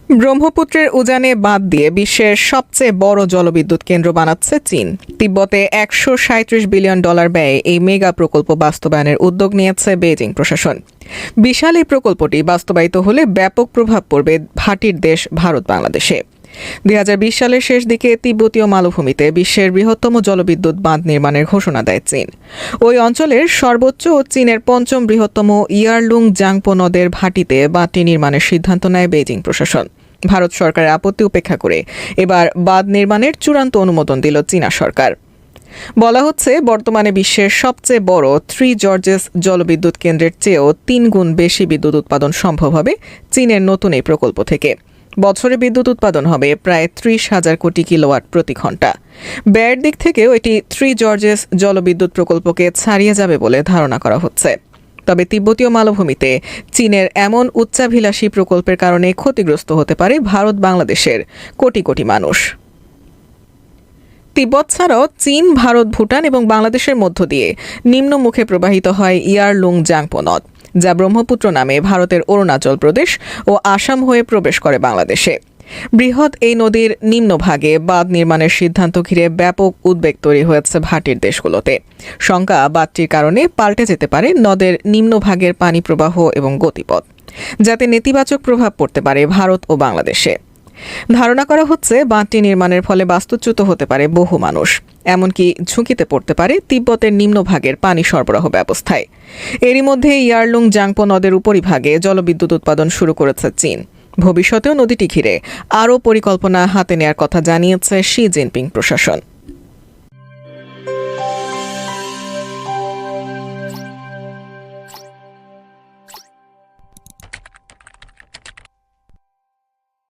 ব্রহ্মপুত্রের উজানে বাঁধ দিয়ে বিশ্বের সবচেয়ে বড় জলবিদ্যুৎ কেন্দ্র বানাচ্ছে চীন। তিব্বতে $137 বিলিয়ন ব্যয়ে এই মেগা প্রকল্প বাস্তবায়নের উদ্যোগ নিয়েছে বেইজিং প্রশাসন। বিশাল এই প্রকল্পটি বাস্তবায়িত হলে ব্যাপক প্রভাব পড়বে ভাটির দেশ ভারত বাংলাদেশে। 2020 সালের শেষ দিকে তিব্বতীয় মালভূমিতে বিশ্বের বৃহত্তম জলবিদ্যুৎ বাঁধ নির্মাণের ঘোষণা দেয় চীন। ওই অঞ্চলের সর্বোচ্চ ও চীনের পঞ্চম বৃহত্তম ইয়ারলুং জাংপো নদের ভাটিতে বাঁধটি নির্মাণের সিদ্ধান্ত নেয় বেইজিং প্রশাসন। ভারত সরকারের আপত্তি উপেক্ষা করে এবার বাঁধ নির্মাণের চূড়ান্ত অনুমোদন দিল চীনা সরকার। বলা হচ্ছে, বর্তমানে বিশ্বের সবচেয়ে বড় থ্রি জর্জেস জলবিদ্যুৎ কেন্দ্রের চেয়েও 3 গুণ বেশি বিদ্যুৎ উৎপাদন সম্ভব হবে চীনের নতুন এই প্রকল্প থেকে। বছরে বিদ্যুৎ উৎপাদন হবে প্রায় 30,000 কোটি কিলোওয়াট প্রতি ঘণ্টা। ব্যয়ের দিক থেকেও এটি থ্রি জর্জেস জলবিদ্যুৎ প্রকল্পকে ছাড়িয়ে যাবে বলে ধারণা করা হচ্ছে। তবে তিব্বতীয় মালভূমিতে চীনের এমন উচ্চাভিলাষী প্রকল্পের কারণে ক্ষতিগ্রস্ত হতে পারে ভারত বাংলাদেশের কোটি কোটি মানুষ। তিব্বত ছাড়াও চীন, ভারত, ভুটান এবং বাংলাদেশের মধ্য দিয়ে নিম্নমুখে প্রবাহিত হয় ইয়ারলুং জাংপো নদ, যা ব্রহ্মপুত্র নামে ভারতের অরুণাচল প্রদেশ ও আসাম হয়ে প্রবেশ করে বাংলাদেশে। বৃহৎ এই নদীর নিম্নভাগে বাঁধ নির্মাণের সিদ্ধান্ত ঘিরে ব্যাপক উদ্বেগ তৈরি হয়েছে ভাটির দেশগুলোতে। শঙ্কা, বাঁধটির কারণে পাল্টে যেতে পারে নদের নিম্নভাগের পানি প্রবাহ এবং গতিপথ, যাতে নেতিবাচক প্রভাব পড়তে পারে ভারত ও বাংলাদেশে। ধারণা করা হচ্ছে, বাঁধটি নির্মাণের ফলে বাস্তুচ্যুত হতে পারে বহু মানুষ, এমনকি ঝুঁকিতে পড়তে পারে তিব্বতের নিম্নভাগের পানি সরবরাহ ব্যবস্থায়। এরই মধ্যে ইয়ারলুং জাংপো নদের উপরিভাগে জলবিদ্যুৎ উৎপাদন শুরু করেছে চীন। ভবিষ্যতেও নদীটি ঘিরে আরও পরিকল্পনা হাতে নেওয়ার কথা জানিয়েছে শি জিনপিং প্রশাসন।